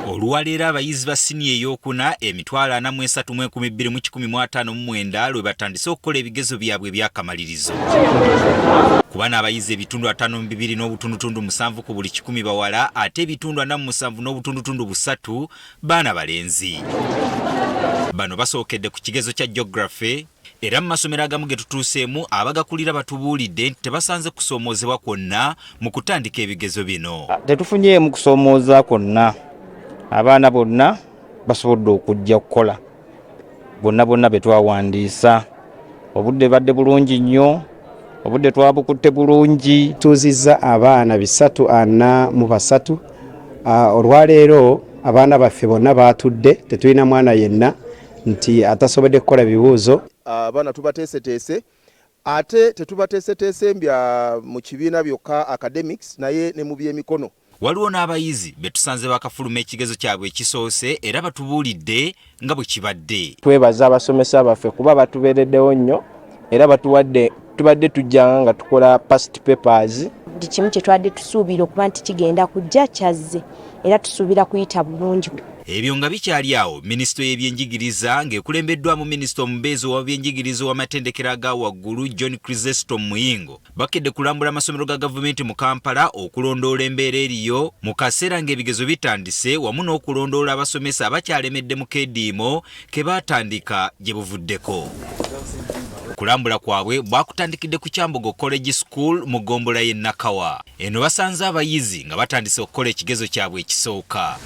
Olwaleero abayizi ba siniya ey'okuna emitwalo 43,259 lwebatandise okukola ebigezo byabwe ebyakamalirizo. Ku bano abayizi ebitundu 52.7 ku buli 100 bawala ate ebitundu 47.3 baana balenzi. Bano basookedde ku kigezo kya geography era mu masomero agamu ge tutuuseemu abagakulira batubuulidde nti tebasanze kusoomoozebwa kwonna mu kutandika ebigezo bino. Tetufunyeemu kusoomooza kwonna. Abaana bonna basobodde okujja kukola. Bonna betwawandiisa. Obudde badde bulungi nnyo. Obudde twabukutte bulungi. Tuuzizza abaana 343. Olwaleero abaana baffe bonna baatudde, tetulina mwana yenna nti atasobodde kukola bibuuzo. Abaana tubateeseteese ate tetubateeseteese mbya mu kibiina byokka academics naye ne mu by'emikono. Waliwo n'abayizi betusanze bakafuluma ekigezo kyabwe ekisoose era batubuulidde nga bwe kibadde. Twebaza abasomesa baffe kuba batubeereddewo nnyo era tubadde tujjanga nga tukola past papers. Kimu kye twadde tusuubira okuba nti kigenda kujja kyazze era tusuubira kuyita bulungi. Ebyo nga bikyali awo, Minisitule y'ebyenjigiriza ng'ekulembeddwamu minisita omubeezi wa byenjigiriza w'amatendekero aga waggulu John Chrysestom Muyingo bakedde kulambula amasomero ga gavumenti mu Kampala okulondoola embeera eriyo mu kaseera ng'ebigezo bitandise wamu n'okulondoola abasomesa abakyalemedde mu kediimo ke baatandika gye buvuddeko. Kulambula kwabwe bwakutandikidde ku Kyambogo College School mu ggombolola y'e Nakawa. Eno basanze abayizi nga batandise okukola ekigezo kyabwe ekisooka.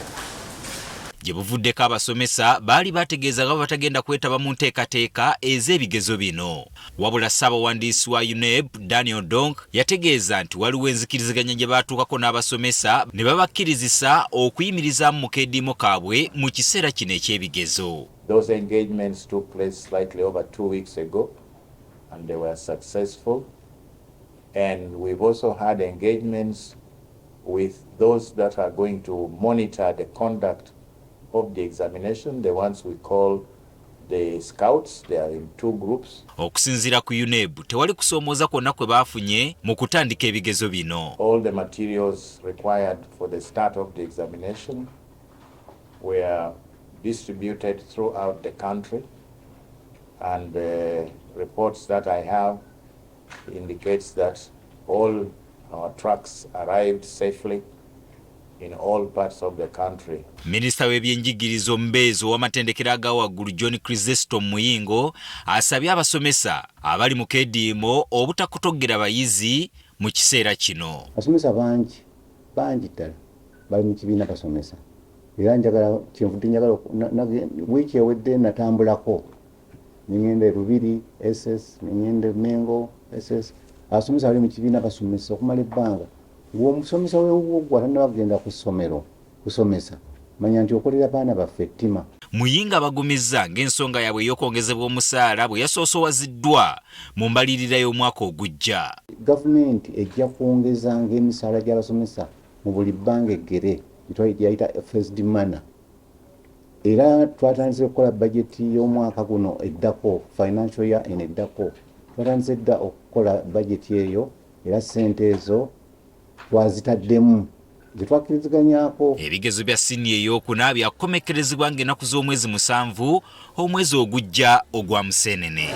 Gye buvuddeko abasomesa baali bategeeza nga batagenda kwetaba mu nteekateeka ez'ebigezo bino. Wabula ssaabawandiisi wa UNEB Daniel Donk yategeeza nti waliwo enzikiriziganya gye baatuukako n'abasomesa ne babakkirizisa okuyimirizaamu mu kediimo kaabwe mu kiseera kino eky'ebigezo. Those engagements took place slightly over 2 weeks ago and they were successful, and we've also had engagements with those that are going to monitor the conduct of the examination, the ones we call the scouts. They are in 2 groups. Okusinziira ku UNEB tewali kusoomooza kwonna kwe baafunye mu kutandika ebigezo bino. All the materials required for the start of the examination were distributed throughout the country, and the reports that I have indicates that all our trucks arrived safely in all parts of the country. Minisita w'ebyenjigiriza omubeezi w'amatendekero aga waggulu John Chrysestom Muyingo asabye abasomesa abali mu kediimo obutakotogera bayizi mu kiseera kino. Abasomesa bangi ddala bali mu kibiina basomesa. Era kyenvudde njagala wiiki ewedde natambulako nengende Lubiri SS, nengende Mengo SS. Abasomesa bali mu kibiina basomesa okumala ebbanga. Omusomesa w'ewuwo atannabagenda ku ssomero kusomesa manya nti okolera baana baffe ettima. Muyinga bagumizza ng'ensonga yaabwe ey'okwongezebwa omusaala bwe yasoosowaziddwa mu mbalirira y'omwaka ogujja. Gavumenti ejja kwongezanga emisaala gy'abasomesa mu buli bbanga eggere yayita first manner. Era twatandise okukola bajeti y'omwaka guno eddako, financial year en eddako. Twatandise dda okukola bajeti eyo era ssente ezo twazitaddemu zetwakkiriziganyako. Ebigezo bya siniya ey'okuna byakomekerezebwa ng'ennaku z'omwezi 7 omwezi ogujja ogwa Museenene.